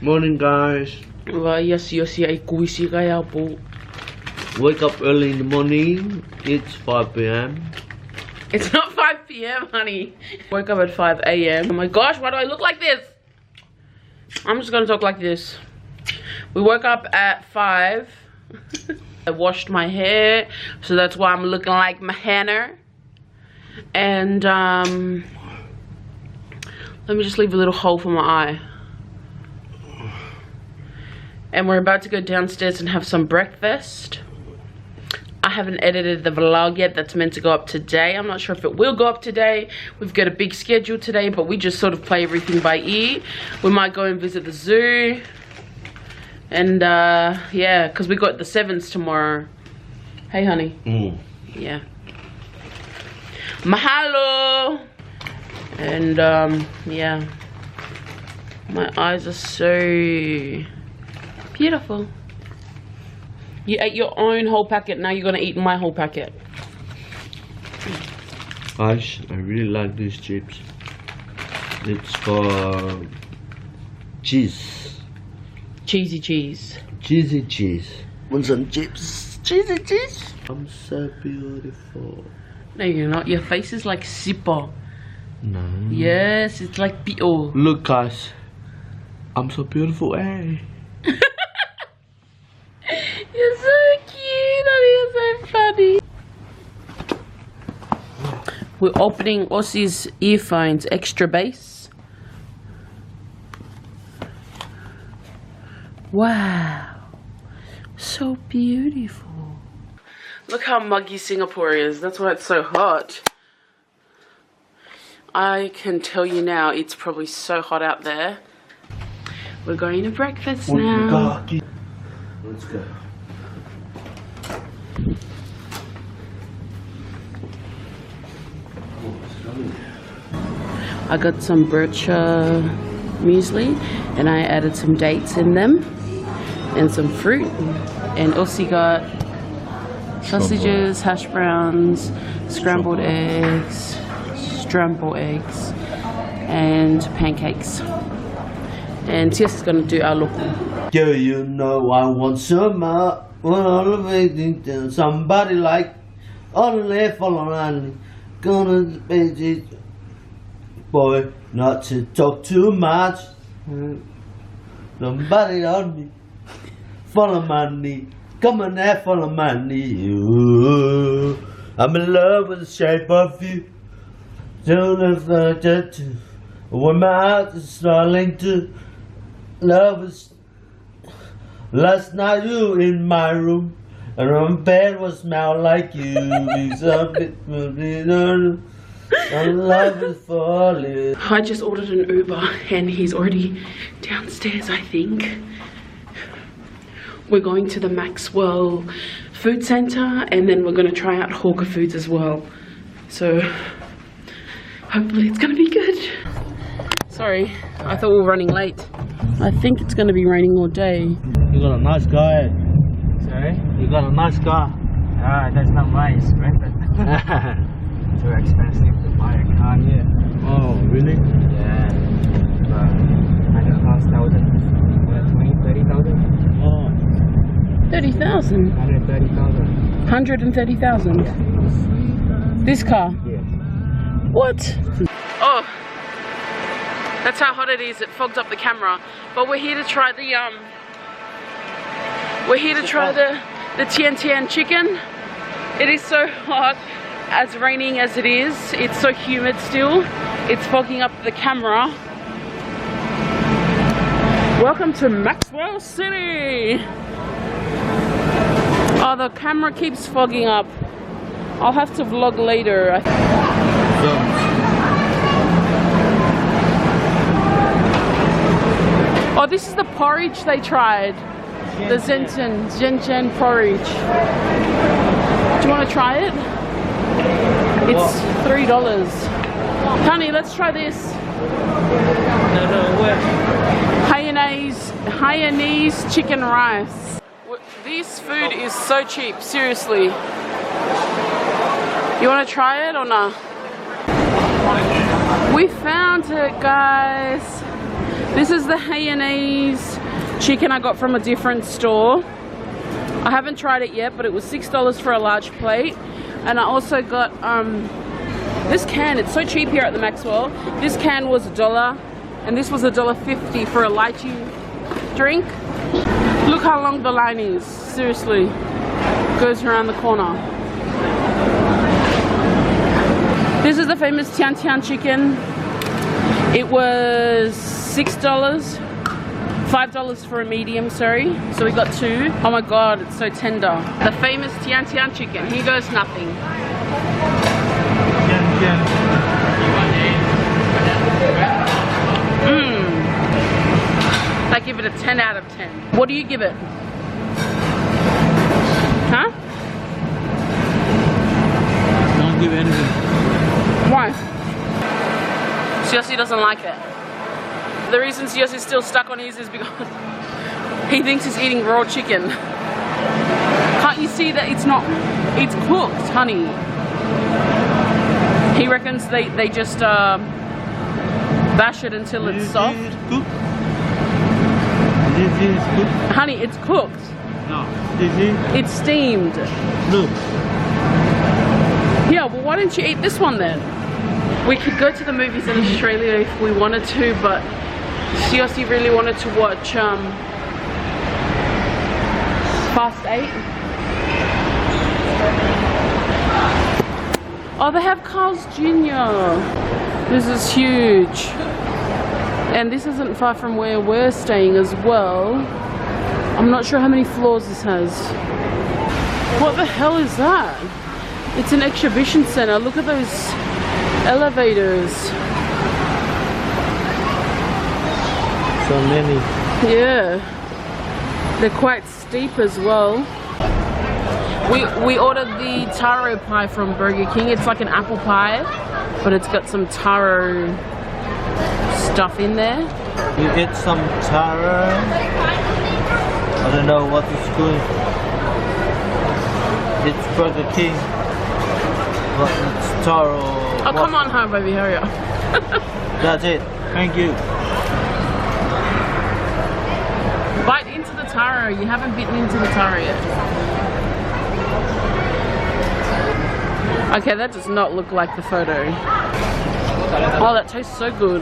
Morning, guys. Vai Siaosi ai kuisi kaya po. Wake up early in the morning. It's 5 p.m. It's not 5 p.m. honey. Woke up at 5 a.m. Oh my gosh, why do I look like this? I'm just gonna talk like this. We woke up at 5. I washed my hair, so that's why I'm looking like my Hannah. And let me just leave a little hole for my eye. And we're about to go downstairs and have some breakfast. I haven't edited the vlog yet. That's meant to go up today. I'm not sure if it will go up today. We've got a big schedule today, but we just sort of play everything by ear. We might go and visit the zoo. And yeah, because we got the 7s tomorrow. Hey honey. Yeah. Mahalo. And yeah, my eyes are so beautiful. You ate your own whole packet, now you're gonna eat my whole packet. Guys, I really like these chips. It's for cheese. Cheesy cheese. Cheesy cheese. Want some chips? Cheesy cheese. I'm so beautiful. No, you're not. Your face is like Sippo. No. Yes, it's like P.O. Look, guys. I'm so beautiful, eh? You're so cute, honey. You're so funny. We're opening Aussie's earphones, extra bass. Wow. So beautiful. Look how muggy Singapore is. That's why it's so hot. I can tell you now, it's probably so hot out there. We're going to breakfast now. Let's go. I got some birch muesli and I added some dates in them and some fruit. And Aussie got sausages, hash browns, scrambled eggs, and pancakes. And Tias is gonna do our local. Do you know I want some somebody like only for gonna be boy not to talk too much. Somebody on me follow money. Come on there, follow money. Ooh, I'm in love with the shape of you. When my heart is starting to love is last night you in my room and my bed will smell like you. Love is falling. I just ordered an Uber and he's already downstairs, I think. We're going to the Maxwell Food Center and then we're going to try out Hawker Foods as well. So hopefully it's going to be good. Sorry, I thought we were running late. I think it's going to be raining all day. You got a nice car. Sorry? You got a nice car. That's not mine, it's rented. Too expensive to buy a car here. Oh, really? Yeah. But 100,000. 20, 30,000? Oh. 30,000? 130,000. 130,000? Yeah. This car? Yes. What? Oh, that's how hot it is. It fogged up the camera. But we're here to try the the Tian Tian chicken. It is so hot, as raining as it is. It's so humid still. It's fogging up the camera. Welcome to Maxwell City. Oh, the camera keeps fogging up. I'll have to vlog later. Oh, this is the porridge they tried. The Zhenchen porridge. Do you want to try it? It's $3. Honey, let's try this. No, where? Hainanese chicken rice. This food is so cheap, seriously. You want to try it or not? We found it, guys. This is the Hainanese chicken I got from a different store. I haven't tried it yet, but it was $6 for a large plate. And I also got this can. It's so cheap here at the Maxwell. This can was $1 and this was $1.50 for a lychee drink. Look how long the line is. Seriously, goes around the corner. This is the famous Tian Tian chicken. It was $6, $5 for a medium, sorry. So we got 2. Oh my god, it's so tender. The famous Tian Tian chicken. Here goes nothing. I give it a 10 out of 10. What do you give it? Huh? Don't give anything. Why? Siaosi doesn't like it. The reason Siaosi's still stuck on his is because he thinks he's eating raw chicken. Can't you see that it's not, it's cooked, honey. He reckons they just bash it until it's soft. Is it cooked? Is it cooked? Honey, it's cooked. No. Is it? It's steamed. No. Yeah, well why don't you eat this one then? We could go to the movies in Australia if we wanted to, but Siaosi really wanted to watch Fast 8. Oh, they have Carl's Jr. This is huge. And this isn't far from where we're staying as well. I'm not sure how many floors this has. What the hell is that? It's an exhibition center. Look at those elevators. So many. Yeah. They're quite steep as well. We ordered the taro pie from Burger King. It's like an apple pie, but it's got some taro stuff in there. You get some taro. I don't know what it's good. It's Burger King, but it's taro. Oh, come on home, baby, hurry up. That's it. Thank you. Bite into the taro. You haven't bitten into the taro yet. Okay, that does not look like the photo. Oh, that tastes so good.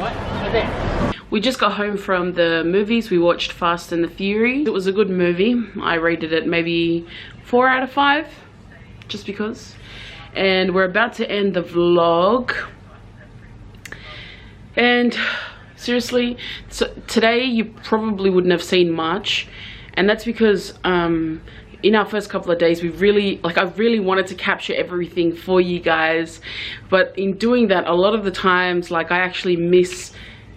We just got home from the movies. We watched Fast and the Furious. It was a good movie. I rated it maybe 4 out of 5, just because. And we're about to end the vlog. And seriously, so today you probably wouldn't have seen much. And that's because in our first couple of days, I really wanted to capture everything for you guys. But in doing that, a lot of the times, I actually miss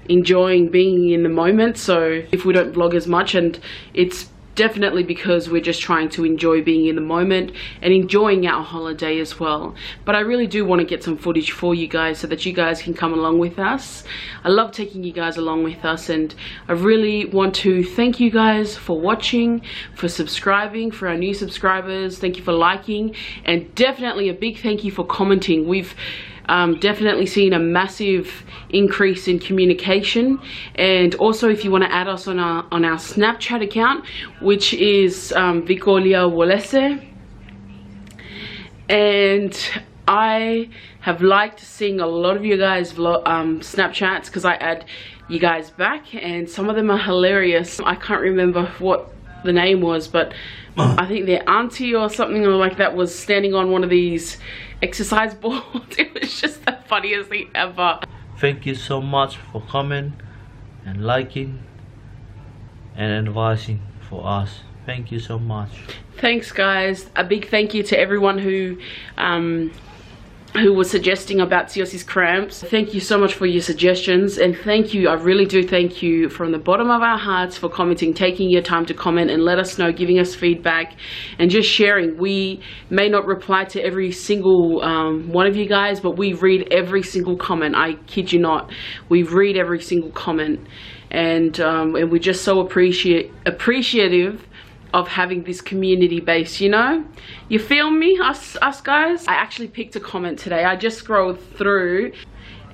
enjoying being in the moment. So if we don't vlog as much, and it's definitely because we're just trying to enjoy being in the moment and enjoying our holiday as well. But I really do want to get some footage for you guys so that you guys can come along with us. I love taking you guys along with us, and I really want to thank you guys for watching, for subscribing, for our new subscribers. Thank you for liking, and definitely a big thank you for commenting. We've definitely seen a massive increase in communication. And also, if you want to add us on our Snapchat account, which is Vicolia Wolese, and I have liked seeing a lot of you guys Snapchats, because I add you guys back, and some of them are hilarious. I can't remember what the name was, but I think their auntie or something like that was standing on one of these exercise boards. It was just the funniest thing ever. Thank you so much for coming and liking and advising for us. Thank you so much. Thanks, guys. A big thank you to everyone who was suggesting about Siaosi's cramps. Thank you so much for your suggestions, and thank you, I really do thank you from the bottom of our hearts for commenting, taking your time to comment and let us know, giving us feedback, and just sharing. We may not reply to every single one of you guys, but we read every single comment. I kid you not, we read every single comment, and we're just so appreciative of having this community base, you know? You feel me, us guys? I actually picked a comment today. I just scrolled through.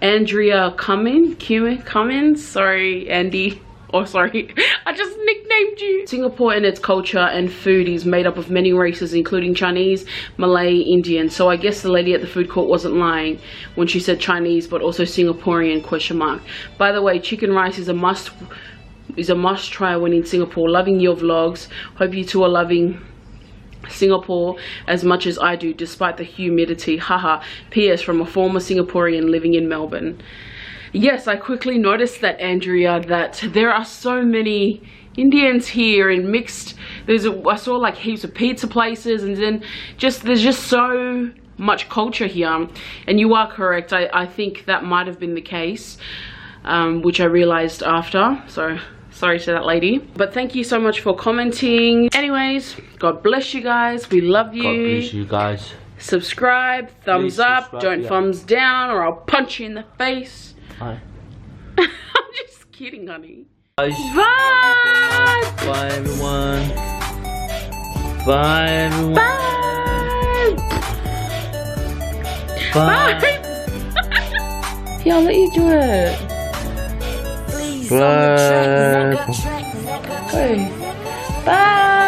Andrea Cummins, sorry Andy. Oh, sorry. I just nicknamed you. Singapore and its culture and food is made up of many races, including Chinese, Malay, Indian. So I guess the lady at the food court wasn't lying when she said Chinese, but also Singaporean, question mark. By the way, chicken rice is a must try when in Singapore. Loving your vlogs. Hope you two are loving Singapore as much as I do, despite the humidity. Haha. PS from a former Singaporean living in Melbourne. Yes, I quickly noticed that, Andrea, that there are so many Indians here and mixed. I saw like heaps of pizza places, and then there's just so much culture here. And you are correct. I think that might have been the case, which I realized after. So sorry to that lady. But thank you so much for commenting. Anyways, God bless you guys. We love you. God bless you guys. Subscribe, thumbs up, don't thumbs down, or I'll punch you in the face. Bye. I'm just kidding, honey. Bye. Bye everyone. Bye everyone. Bye. Bye. Yeah, I'll let you do it. Bye. Hey. Bye.